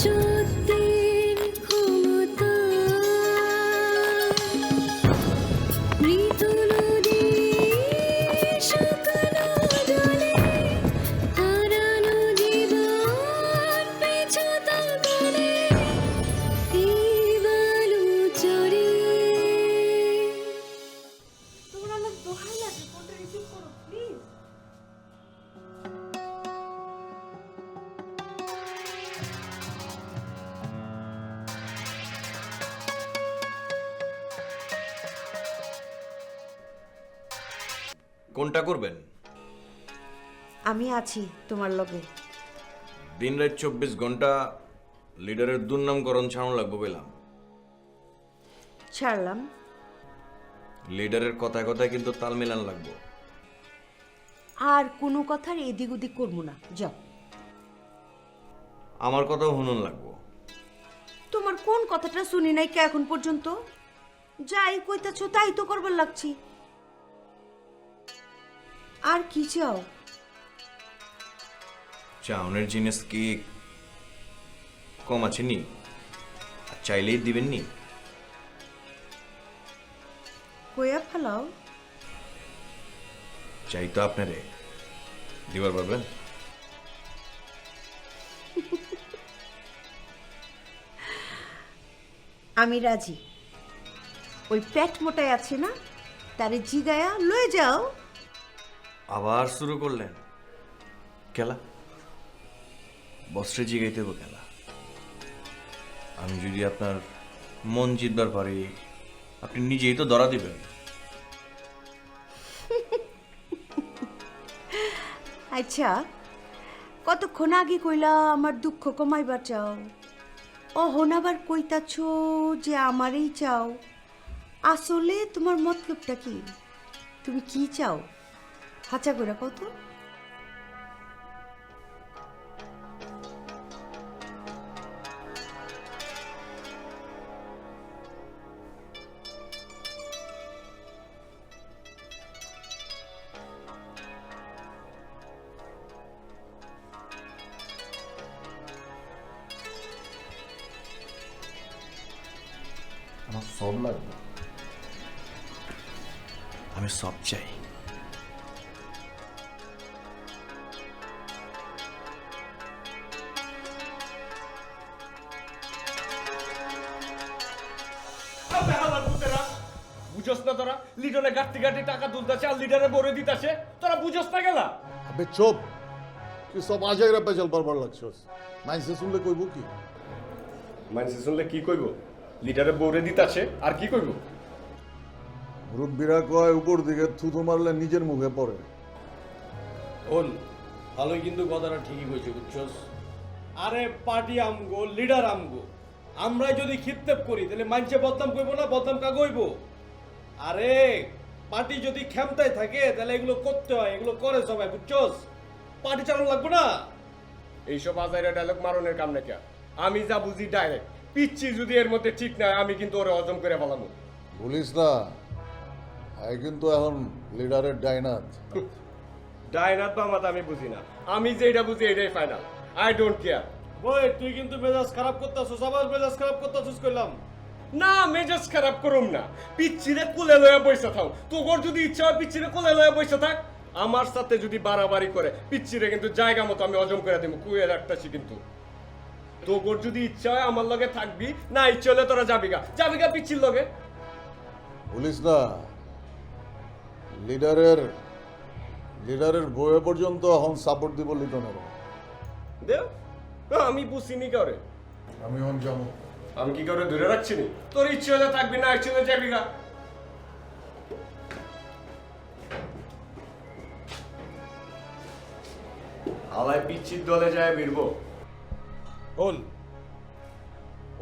সত্যের ক্ষমতা মৃত নদী শুকনো জলে হারানো জীবন পিছু তলে এই বালু চড়ে। তোমরা লোক দোহাই লাগে ফোনটা রিসিভ করো প্লিজ। কোনটা করবেন? আমি আছি তোমার লগে। দিন রাত 24 ঘন্টা লিডারের দুর্নামকরণ ছাড়ানো লাগবে বললাম। ছাড়লাম। লিডারের কথায় কথায় কিন্তু তাল মেলান লাগবে। আর কোনো কথার এদিক ওদিক করবো না, যাও। আমার কথাও শুনুন লাগবো। তোমার কোন কথাটা শুনি নাই কে এখন পর্যন্ত? যাই কইতাছো তাই তো করবার লাগছি। আর কি চাও? চাউনের জিনিস কি কম আছে নি? আর চাইলেই দিবেন নি? কইয়া ফেলাও। চাই তো আপনারে দিবার পারবেন? আমি রাজি। ওই পেট মোটাই আছে না, তারে জিগায়া লয়ে যাও। আবার শুরু করলেন খেলা। বস্ত্রে জিগাইতে হবে খেলা। আমি যদি আপনার মন জিতবার পারি, আপনি নিজেই তো ধরা দিবেন। আচ্ছা, কতক্ষণ আগে কইলা আমার দুঃখ কমাইবার চাও, অহন আবার কইতাছ যে আমারই চাও। আসলে তোমার মতলবটা কি? তুমি কি চাও হাঁচা করে কত? আমার সব লাগবে। আমি সব চাই। বুঝস না তোরা? লিডারে গাড়তি গাড়তি টাকা তুলতেছে আর লিডারে বরে দিতেছে, তোরা বুঝস না গেলা? আবে চুপ, কি সব আজাইরা পেঁচাল বারবার লাগছস? মাইসে শুনলে কইব কি? মানুষ শুনলে কি কইব? লিডারে বরে দিতেছে আর কি কইব? মুরব্বীরা কয় উপর দিকে থুথু মারলে নিজের মুখে পড়ে। ওন ভালোই কিন্তু কথাটা ঠিকই কইছে বুঝছস। আরে পার্টি আমগো, লিডার আমগো, আমরাই যদি খিপতেপ করি তাহলে মানছে বদনাম কইব না? বদনাম কা কইব? আরে পার্টি যদি ক্ষমতায় থাকে তাহলে এগুলো করতে হয়, এগুলো করে সবাই বুঝছস। পার্টি চালানো লাগবে না। এইসব আজাইরা ডায়লগ মারনের কাম নাকি? আমি যা বুঝি ডাইরেক্ট, পিচ্ছি যদি এর মধ্যে ঠিক না আমি কিন্তু ওরে হজম করে ফেলামু। বলিস না, এই কিন্তু এখন লিডারের ডাইনাত। ডাইনাত বা মাথা আমি বুঝি না, আমি যেটা বুঝি এটাই ফাইনাল। I don't care. ওই তুই কিন্তু মেজাজ খারাপ করতেছস, আবার মেজাজ খারাপ করতেছস কইলাম। না মেজাজ খারাপ করুম না, পিচ্ছিরে কোলে লয়ে বসে থাও। তোর যদি ইচ্ছা হয় পিচ্ছিরে কোলে লয়ে বসে থাক। আমার সাথে যদি বাড়াবাড়ি করে পিচ্ছিরে কিন্তু জায়গা মতো আমি হজম করে দেবো, কুয়ে রাখতেছি কিন্তু। তোর যদি ইচ্ছা হয় আমার লগে থাকবি, না ইচ্ছা হলে তোরা যাবি গা পিচ্ছির লগে। বলিস না, লিডারের বয়ে পর্যন্ত এখন সাপোর্ট দিব লিটনের। দেও আমি বুঝিনি করে। আমি এখন যাবো। আমি কি করে ধরে রাখছি নি? তোর ইচ্ছে হলে থাকবি, না ইচ্ছে হলে যাবি গা। হাওয়ায় পিচ্ছির দলে যায় বীরবো। ওন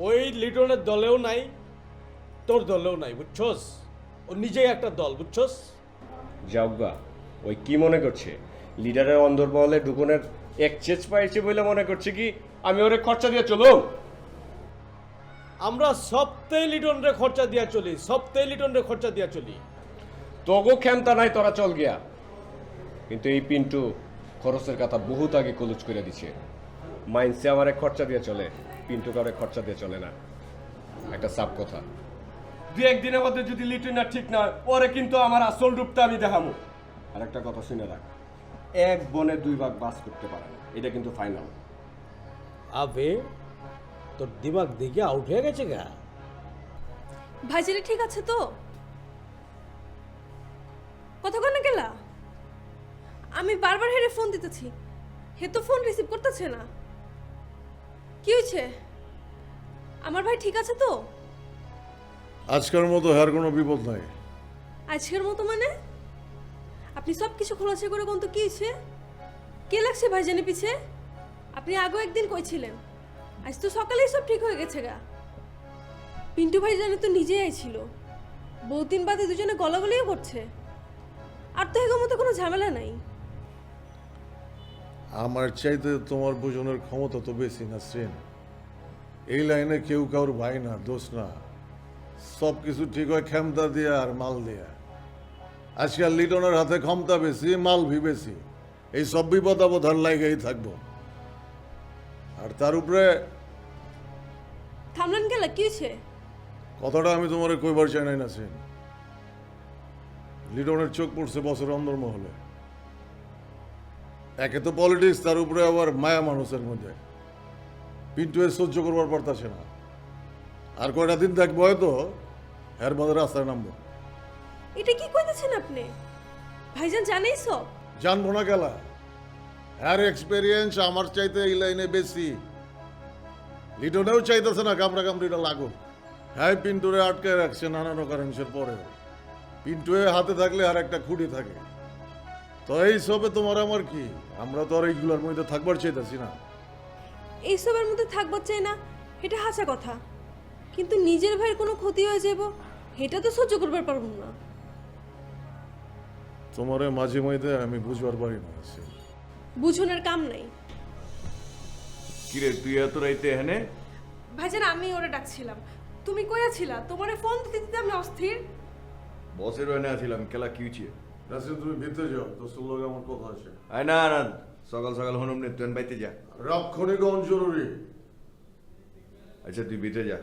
ওই লিটনের দলেও নাই, তোর দলেও নাই বুঝছস। ও নিজেই একটা দল বুঝছস। যাওগা ওই কি মনে করছে লিডারের অন্দরমহলে ঢুকনের এক্সচেঞ্জ পাইছে বলে মনে করছে কি আমি ওরে খরচা দিয়ে চলুম? আমরা সপ্তাহে লিটনরে খরচা দিয়া চলি, সপ্তাহে লিটনরে খরচা দিয়া চলি। তোগো ক্ষমতা নাই, তোরা চল গিয়া। কিন্তু এই পিন্টু খরচের কথা বহুত আগে কলুজ করে দিছে। মাইন্সে আমার খরচা দিয়ে চলে, পিন্টু কাউরে খরচা দিয়ে চলে না। একটা সাপ কথা, দু একদিনের মধ্যে যদি লিটুনা ঠিক না হয়, ওরে কিন্তু আমার আসল রূপটা আমি দেখামু। আর একটা কথা শুনে রাখ, এক বনে দুই ভাগ বাস করতে পারে না, এটা কিন্তু ফাইনাল। আবে তোর দিমাগ দেখে আউট হয়ে গেছে গা। ভাইজানি ঠিক আছে তো? কথা কন না গেলা? আমি বারবার হেরে ফোন দিতেছি, হে তো ফোন রিসিভ করতেছে না। কি হয়েছে? আমার ভাই ঠিক আছে তো? আজকের মতো আর কোনো বিপদ নাই। আজকের মতো মানে? আপনি সব কিছু খোলাসা করে কোন তো কি হয়েছে? কে লাগছে ভাইজানি পিছে? আপনি আগেও একদিন কইছিলেন, আজ তো সকালেই সব ঠিক হয়ে গেছে গা। পিন্টু ভাইজানি তো নিজেই আইছিল, বহু দিন বাদে দুজনে গলাগলিও করছে। আর তো এগো মতো কোনো ঝামেলা নাই। আমার চাইতে তোমার বোঝানোর ক্ষমতা তো বেশি না শ্রেন। এই লাইনে কেউ কারোর ভাই না, দোষ না। সব কিছু ঠিক হয় ক্ষমতা দিয়া আর মাল দিয়া। আজকাল লিটনের হাতে ক্ষমতা বেশি, মাল ভি বেশি। এই সব বিপদ আপদ আর লাইগেই থাকবো। আর তার উপরে থামলেন গেলা কি হয়েছে? কথাটা আমি তোমার কইবার চাই নাই না শ্রেন। লিটনের চোখ পড়ছে বছর অন্দরমহলে। একে তো পলিটিক্স, তার উপরে আবার মায়া মানুষের মধ্যে। পিন্টু সহ্য করবার পারতাছে না। আর কয়টা দিন দেখবো হয়তো এর বাদে রাস্তায় নামবো। এটা কি কইতেছেন আপনি? ভাইজান জানেই সব। জানবো না গেলা, এর এক্সপেরিয়েন্স আমার চাইতে এই লাইনে বেশি। লিটনেও চাইতেছে না কামড়া কামড়িটা লাগুক। হ্যাঁ, পিন্টুরে আটকে রাখছে নানান অকারেন্সের পরেও। পিন্টুয়ে হাতে থাকলে আর একটা খুঁটি থাকে। তো এই সবে তোমার আমার কি? আমরা তো আর এইগুলোর মধ্যে থাকবার চাইতেছি না। এইসবের মধ্যে থাকবার চাই না, এটা হাসা কথা। কিন্তু নিজের ভাইয়ের কোনো ক্ষতি হয়ে যাব, এটা তো সহ্য করবার পারব না। তোমারে মাঝে মধ্যে আমি বুঝবার পারি না। বুঝনের কাম নাই। কিরে তুই এত রাইতে এখানে? ভাইজান আমি ওরে ডাকছিলাম, তুমি কইয়াছিলা, তোমারে ফোন দিতে দিতে আমি অস্থির। বসের ওখানে আছিলাম, খেলা কি হচ্ছে? রাসেল, তুমি ভিতরে যাও, তোর লগে আমার কথা আছে। আয় না না, সকাল সকাল হনুম নে, তুই বাইতে যা। রক্ষণীগণ জরুরি। আচ্ছা তুই ভিতরে যা।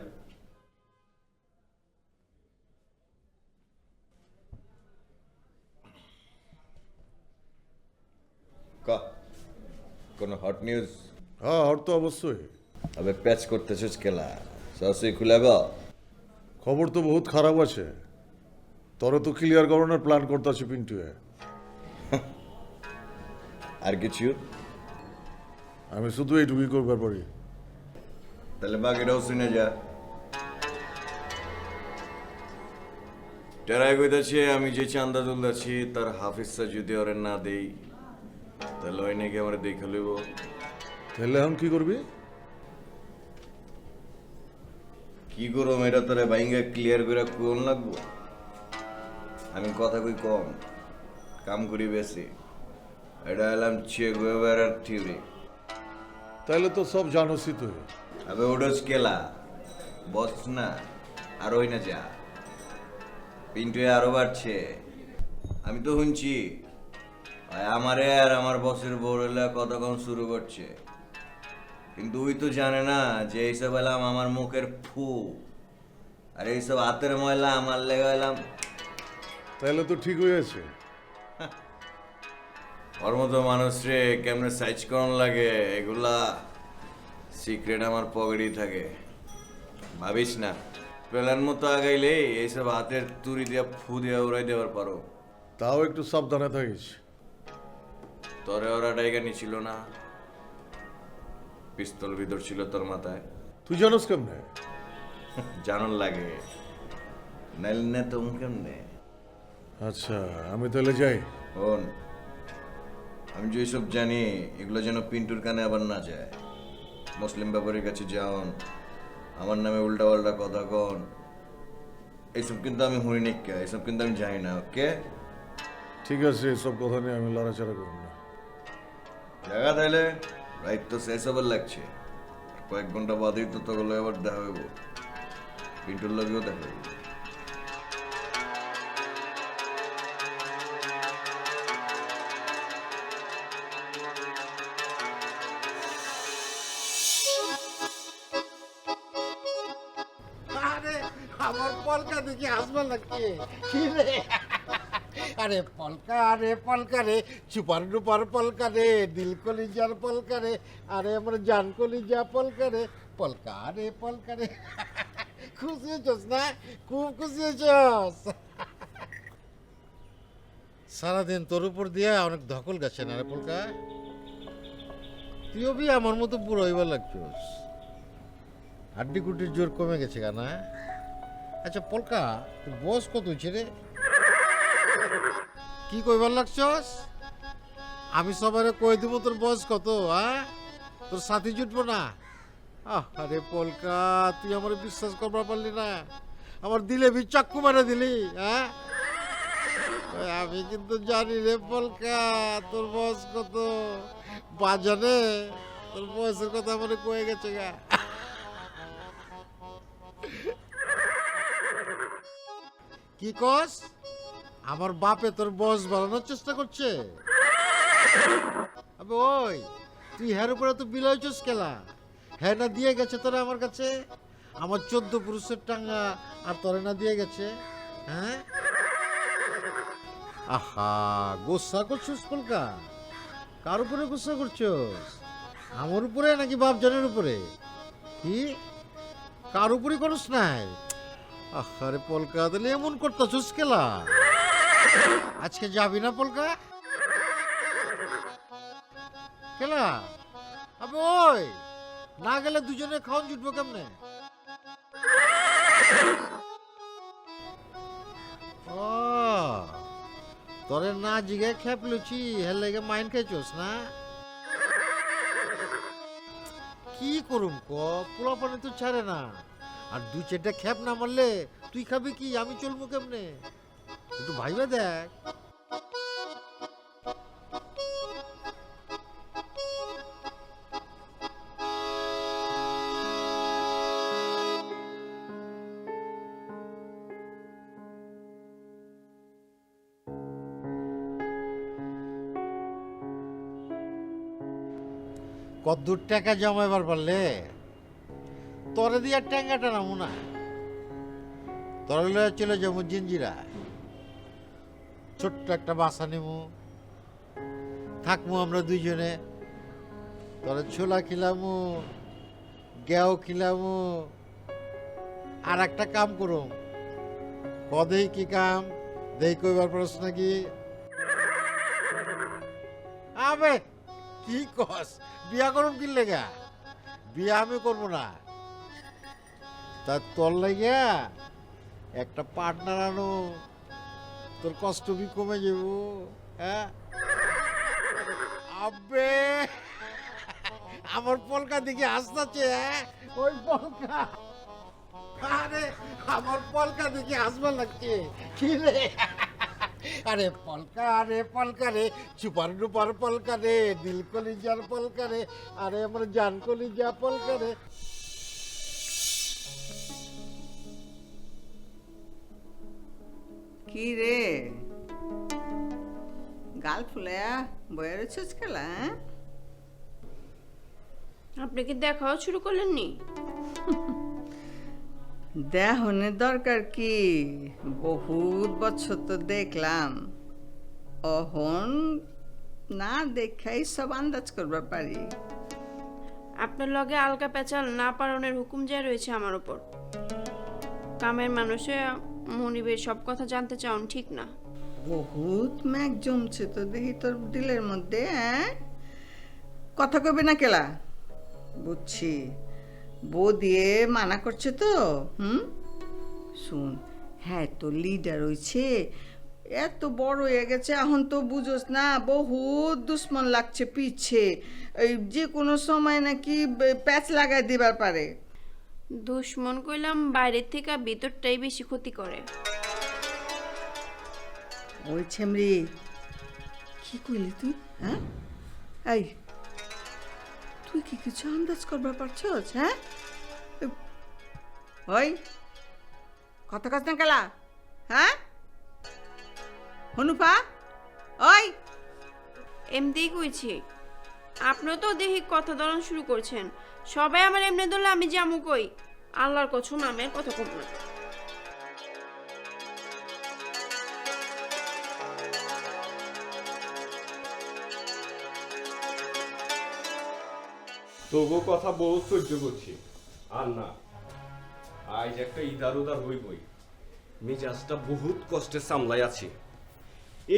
কোন হট নিউজ? হ্যাঁ, হর তো অবশ্যই। আবে প্যাচ করতেছিস খেলা, সরাসরি খুলে গো। খবর তো বহুত খারাপ আছে। তোরা তো ক্লিয়ার করানোর প্ল্যান করতেছে পিন্টু। আর কিছু? আমি শুধু এইটুকুই করবার পারি। তাহলে বাকিটাও শুনে যা। টেরাই কইতাছে আমি যে চান্দা তুলতেছি তার হাফিজটা যদি ওরে না দেই, তাহলে ওই নাকি আমার দেখে লইব। তাহলে এখন কি করবি? কি করো এটা তোরে বাইঙ্গা ক্লিয়ার করে কোন লাগবো? আমি কথা কই কম, কাম করি বেশি। এটা এলাম চে গুয়েভারার থিওরি। তাহলে তো সব জানোসই তুই। আবে ওডস কেলা বস না, আর ওই না যা। পিন্টু আরো বাড়ছে, আমি তো শুনছি। আমারে আর আমার বসের বউরেলা কতক্ষণ শুরু করছে, কিন্তু ওই তো জানে না যে এইসব এলাম আমার মুখের ফু, আর এইসব হাতের ময়লা আমার লেগে এলাম। তাহলে তো ঠিক হয়েছে। ওর মতো মানুষ রে কেমনে সাইজ করন লাগে এগুলা সিক্রেট আমার পকেটেই থাকে। ভাবিস না প্লেন মতো আগাইলে এইসব হাতের তুড়ি দিয়া ফু দিয়া উড়াই দেওয়ার পারো। তাও একটু সাবধানে থাকিস। তোরে ওরা ডাইগা নিছিল না, পিস্তল ভিতর ছিল তোর মাথায়। তুই জানোস কেমনে? জানন লাগে, নাইলে না তো কেমনে। আচ্ছা, আমি তাহলে যাই। শোন, আমি যেসব জানি এগুলো যেন পিন্টুর কানে আবার না যায়। মুসলিম ব্যাপারীর কাছে যাওন, আমার নামে উল্টা পাল্টা কথা কন, এইসব কিন্তু আমি শুনি নিকা, এইসব কিন্তু আমি জানি না। ওকে ঠিক আছে, এসব কথা নিয়ে আমি লড়াচড়া করব না। জায়গা তাইলে রাইট তো শেষ হবার লাগছে। কয়েক ঘন্টা বাদেই তো তখন আবার দেখা হইব, পিন্টুর লগেও দেখা হইব। আমার পলকা দেখি হাসবার লাগছে কি রে আরে পলকা রে সুপার ডুপার পলকা রে দিল কলিজার পলকা রে আরে আমার জান কলিজা পলকা রে খুশি হচ্ছস না খুব খুশি হচ্ছস সারাদিন তোর উপর দিয়ে অনেক ধকল গেছে না রে পলকা তুইও বি আমার মতো বুড়ো হইবার লাগছস হাড্ডি কুটির জোর কমে গেছে না আচ্ছা পলকা তোর বয়স কত হয়েছে রে কি কইবার লাগছস আমি সবারে কই দিব তোর বয়স কত হ্যাঁ তোর সাথী জুটবো না আরে পলকা তুই আমার বিশ্বাস করবার পারলি না আমার দিলে বি চাক্কু মারে দিলি হ্যাঁ আমি কিন্তু জানি রে পলকা তোর বয়স কত বাজানে তোর বয়সের কথা আমার কয়ে গেছে গা কি কস আমার বাপে তোর বয়স বাড়ানোর চেষ্টা করছে আবে ওই তুই হ্যার উপরে তো বিলাইছস খেলা হ্যাঁ না দিয়ে গেছে তোরা আমার কাছে আমার 14 পুরুষের টাঙ্গা আর তোরে না দিয়ে গেছে হ্যাঁ আহা গোসা করছিস পলকা কার উপরে গোসা করছিস আমার উপরে নাকি বাপজানের উপরে কি কার উপরে করস নাই আরে পলকা তাহলে এমন করতেছিস খেলা আজকে যাবি না পলকা খেলা আবে ওই না গেলে দুজনে খাওয়ান জুটবো কেমনে ও তোরে না জিগে খেপ লুচি হের লেগে মাইন খাইছস না কি করুম ক পোলা পানি তো ছাড়ে না আর 2-4টা খেপ না মারলে তুই খাবি কি আমি চলবো কেমনে একটু ভাইবা দেখ কদ্দুর টাকা জমাইবার পারলে তরে দিয়ে ট্যাঙ্গাটা নামো না তরে লয়ে চলে যাবো জিঞ্জিরা ছোট্ট একটা বাসা নেবো থাকবো আমরা দুইজনে তরে ছোলা খিলামু গেও খিলামু আর একটা কাম করুম কদেই কি কাম দেই কইবার প্রশ্ন কি আবে কি কস বিয়া করুম কি লেগা বিয়া আমি করবো না তা তোর লাগিয়া একটা পার্টনার আনো তোর কষ্ট বি কমে যাব হ্যাঁ আবে আমার পলকা দিকে হাসতাছে হ্যাঁ ওই পলকা আরে আমার পলকা দিকে হাসবার লাগছে কি রে আরে পলকা রে সুপার ডুপার পলকা রে দিল কলিজার পলকা রে আরে আমার জান কলিজা পলকা রে কি রে গাল ফুলে বয়ে রয়েছিস খেলা আপনি কি দেখাও শুরু করলেন নি? দেহনের দরকার কি বহুত বছর তো দেখলাম অহন না দেখাই সব আন্দাজ করবার পারি আপনার লগে আলগা পেঁচাল না পালনের হুকুম যে রয়েছে আমার উপর। কামের মানুষে মনিবের সব কথা জানতে চান ঠিক না। বহুত ম্যাগ জমছে তো দেখি তোর দিলের মধ্যে হ্যাঁ কথা কইবে না কেলা বুঝছি বউ দিয়ে মানা করছে তো শুন হ্যাঁ তো লিডার হইছে এত বড় হয়ে গেছে এখন তো বুঝোস না বহুত দুশ্মন লাগছে পিছে এই যে কোনো সময় নাকি প্যাচ লাগাই দিবার পারে দুশ্মন কইলাম বাইরের থেকে ভিতরটাই বেশি ক্ষতি করে। ওই ছেমরি কি কইলি তুই হ্যাঁ এই তুই কি কিছু আন্দাজ করবার পারছস হ্যাঁ ওই কথা কাজ না কেলা হ্যাঁ হনুফা ওই এমনিই কইছি, আপনিও তো দেখি কথা ধরন শুরু করছেন। সবাই আমার এমনি ধরলে আমি জামু কই, আল্লাহর কসম আমি আর কথা কম না। তবু কথা বহুত সহ্য করছি আর না আজ একটা ইদার উদার হইবই মেজাজটা বহুত কষ্টে সামলাই আছি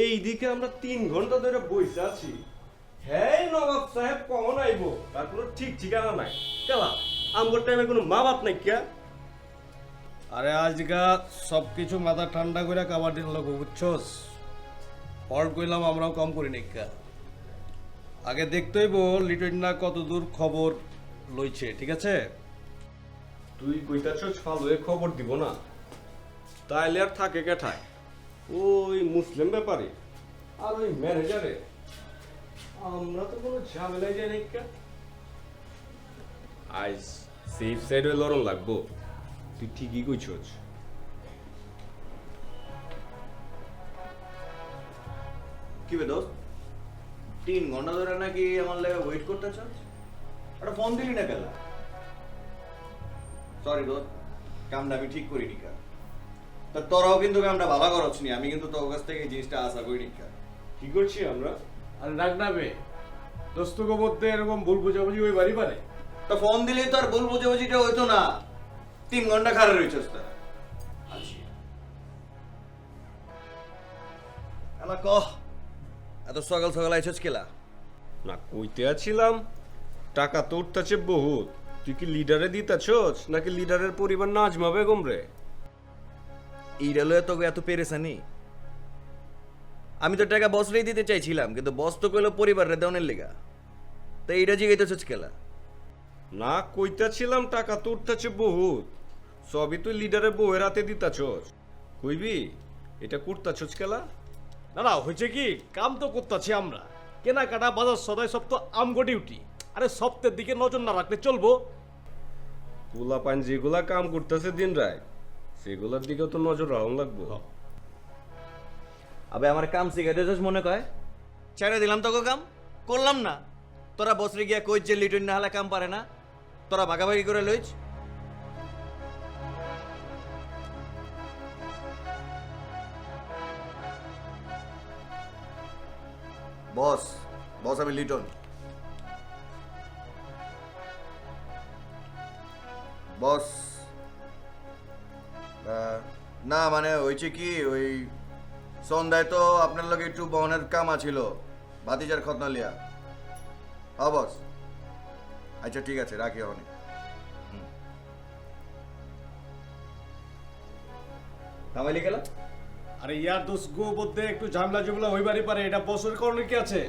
এইদিকে আমরা 3 ঘন্টা ধরে বসে আছি হ্যাঁ নবাব সাহেব কখন আইবো তার কোনো ঠিক ঠিকানা নাই কেলা আমার টাইমে কোনো মা বাপ নাই কে আরে আজকা সব কিছু মাথা ঠান্ডা করে কাবার দিন লোক বুঝছস ফল কইলাম আমরাও কম করি নিকা আগে দেখতেই বল লিটন না কত দূর খবর লইছে ঠিক আছে তুই কইতাছস ফালুয়ে খবর দিব না তাইলে আর থাকে কেঠায় ওই মুসলিম ব্যাপারে আর ওই ম্যানেজারে আমরা তো কোনো ঝামেলায় যাই নাই কে আজ সেফ সাইড হয়ে লড়ন লাগবো তুই ঠিকই কইছস কি বে দোস্ত 3 ঘন্টা ধরে নাকি আমার লাগে ওয়েট করতেছ একটা ফোন দিলি না কেলা সরি দোস্ত কামটা আমি ঠিক করিনি কা তা তোরাও কিন্তু কামটা ভালো করছ নি আমি কিন্তু তোর কাছ থেকে এই জিনিসটা আশা করিনি কা কি করছি আমরা আরে রাগ না বে দোস্তকে মধ্যে এরকম ভুল বুঝাবুঝি ওই বাড়ি পারে তা ফোন দিলেই তো আর ভুল বুঝাবুঝিটা হইতো না 3 ঘন্টা খারাপ রইছস তা আচ্ছা এলা কহ এত সকাল সকাল আইছস কেলা না কইতে আছিলাম টাকা তো উঠতেছে বহুত তুই কি লিডারে দিতাছস নাকি লিডারের পরিবার নাজমা বেগম রে এইটা লয়ে তোকে এত পেরেছানি আমি তো টাকা বসরেই দিতে চাইছিলাম কিন্তু বস তো কইলো পরিবারের দেওয়ানের লেগা তো এইটা জিগাইতেছস কেলা না কইতাছিলাম টাকা তো উঠতেছে বহুত সবই তুই লিডারের বউয়ের হাতে দিতাছস কইবি এটা করতাছস কেলা না না হয়েছে কি কাম তো করতেছি আমরা কেনাকাটা বাজার সদাই সব তো আমগো ডিউটি আরে সপ্তাহের দিকে নজর না রাখলে চলবো পোলা পান যেগুলা কাম করতেছে দিন রায় সেগুলোর দিকেও তো নজর রাখুন লাগবো আবে আমার কাম শিখাইতেছস মনে কয় ছেড়ে দিলাম তোকে কাম করলাম না তোরা বসরে গিয়া কইছ যে লিটন না হলে কাম পারে না তোরা ভাগাভাগি করে লইছ বস বস আমি লিটন বস না মানে হয়েছে কি ওই সন্ধ্যায় তো আপনার লগে একটু বহনের কাম আছিল ভাতিজার খতনা লিয়া হ্যাঁ বস আচ্ছা ঠিক আছে রাখি অনেক কামাইলি গেলা আরে ইয়ার দোষ গো মধ্যে একটু ঝামেলা জুমলা হইবারই পারে এটা বছরের কারণে কি আছে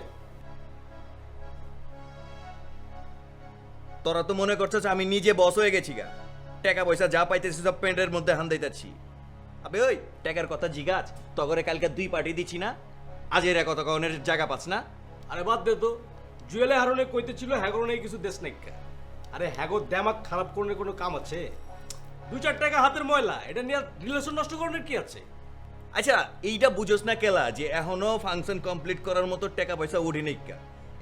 তোরা তো মনে করছিস আমি নিজে বস হয়ে গেছি গা টাকা পয়সা যা পাইতেছি সব পেন্টের মধ্যে হান দিতেছি আবে ওই টাকার কথা জিগাছ তগরে কালকে 2 পার্টি দিচ্ছি না আজ এরা কত কনের জায়গা পাস না আরে বাদ দে তো জুয়েলে হারনে কইতেছিল হ্যাগর নেই কিছু দেশ নাই কা। আরে হ্যাগর দেমাগ খারাপ করলে কোনো কাম আছে 2-4 টাকা হাতের ময়লা এটা নিয়ে রিলেশন নষ্ট করার কি আছে আচ্ছা এইটা বুঝোস না কেলা যে এখনো ফাংশন কমপ্লিট করার মতো টাকা পয়সা উঠি নাই কা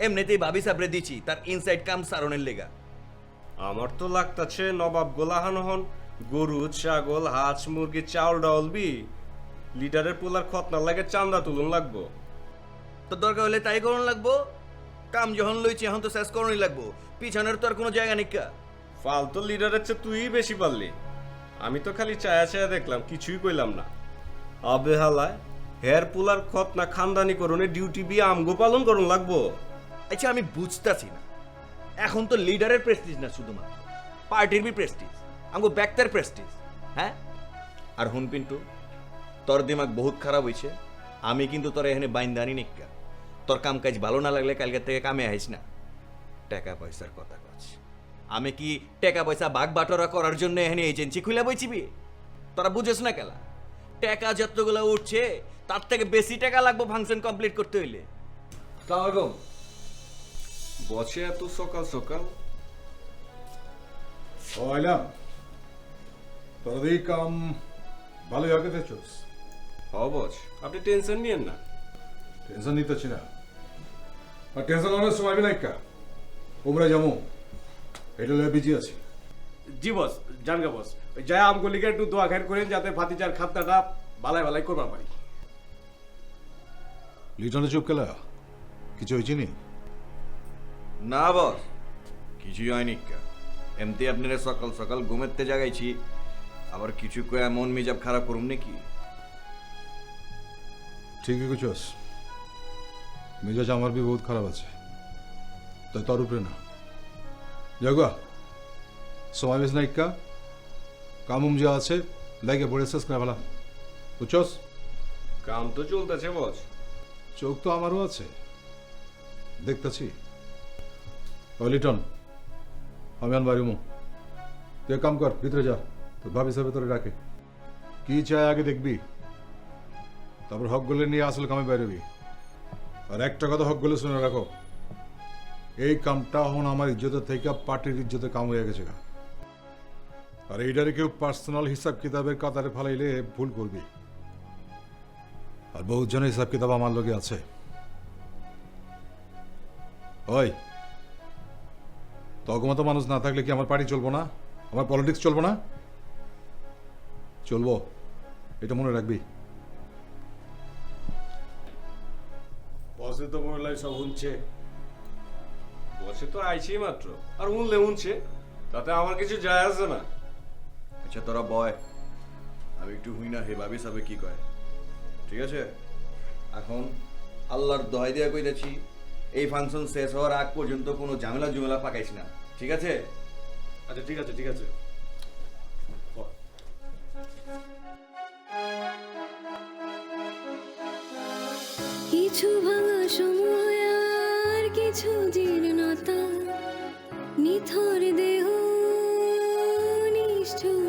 এমনিতেই ভাবি সাবরে দিছি তার ইনসাইড কাম সারণের লেগা আমার তো লাগতাছে নবাব গোলাহান হন গরু ছাগল হাঁস মুরগি চাউল ডাউল বি লিডারের পোলার খতনা লাগে চান্দা তুলন লাগবো তো দরকার হলে তাই করণ লাগবো কাম যখন লইছি এখন তো শেষ করণই লাগবো পিছনের তো আর কোনো জায়গা নেই কা ফালতু লিডারের চেয়ে তুই বেশি পারলি আমি তো খালি চায়া চায়া দেখলাম কিছুই কইলাম না আবে হালায় হেয়ার পোলার খতনা খানদানি করণে ডিউটি বি আমগো পালন করণ লাগবো আচ্ছা আমি বুঝতাছি না এখন তো লিডারের প্রেস্টিজ না শুধুমাত্র পার্টির বি প্রেস্টিজ আমগো ব্যক্তের প্রেস্টিজ হ্যাঁ আর হুন পিন্টু তোর দিমাগ বহুত খারাপ হইছে আমি কিন্তু তোর এখানে বাইন্দানি নিকা তোর কাম কাজ ভালো না লাগলে কালকে থেকে কামে আইস না টাকা পয়সার কথা কছ আমি কি টাকা পয়সা ভাগ বাটোয়ারা করার জন্য এখানে এজেন্সি খুলে বইছিবি তোরা বুঝেছ না কেলা টাকা যতগুলো উঠছে তার থেকে বেশি টাকা লাগবে ফাংশন কমপ্লিট করতে হইলে আসসালামু আলাইকুম বসে এত সকাল সকাল আইলাম তোর এই কাম ভালোই আগে দেখছোস বস আপনি টেনশন নিয়েন না টেনশন নিতেছি না আর টেনশন অনেক সময় বি নাইকা উমরা যাবো এটা লয়ে বিজি আছি জি বস জানগা বস ওই যায় আমগো লিগে একটু দোয়া খায়ের করেন যাতে ভাতিজার খাতনাটা ভালাই ভালাই করবার পারি লিটনে চুপ কেলা কিছু হয়েছে নি না বস কিছুই হয়নি কা এমতি আপনারা সকাল সকাল ঘুমেতে জাগাইছি আবার কিছু কয়ে মন মেজাব খারাপ করুম নাকি? ঠিকই কুছস, মেজাজ আমার বি বহুত খারাপ আছে, তাই তোর উপরে না। জাগুয়া সময় বেশ না ইক্কা, কামুম যা আছে লাগে বড়ে শেষ করে ফেলা, বুঝছস? কাম তো চলতেছে বস। চোখ তো আমারও আছে, দেখতেছি। ও লিটন, আমি আন বাড়ি মু, তুই এক কাম কর, ভিতরে যা, তোর ভাবি সাহেব তোরে ডাকে। কি চায় আগে দেখবি, তারপর হকগুলো নিয়ে আসলে কামে বেরোবি। আর একটা কথা হকগুলো শুনে রাখো, এই কামটা এখন আমার ইজ্জতের থেকে পার্টির ইজ্জতে কাম হয়ে গেছে গা। আর এইটারে কেউ পার্সোনাল হিসাব কিতাবের কাতারে ফালাইলে ভুল করবি। আর বহুত জনের হিসাব কিতাব আমার লগে আছে। ওই তগমতো মানুষ না থাকলে কি আমার পার্টি চলবো না, আমার পলিটিক্স চলবো না? চলবো, এটা মনে রাখবি। বসে তো মহিলাই সব শুনছে। বসে তো আইছি মাত্র, আর উনলে উনছে, তাতে আমার কিছু যায় আসে না। আচ্ছা তোরা বয়, আমি একটু হুই না হে ভাবি সাবে কি কয়, ঠিক আছে? এখন আল্লাহর দোহাই দিয়া কইতাছি, এই ফাংশন শেষ হওয়ার আগ পর্যন্ত কোনো ঝামেলা জুমেলা পাকাইস না, ঠিক আছে? আচ্ছা ঠিক আছে, ঠিক আছে। কিছু ভাঙা সময় আর কিছু জীর্ণতা, নিথর দেহ নিষ্ঠুর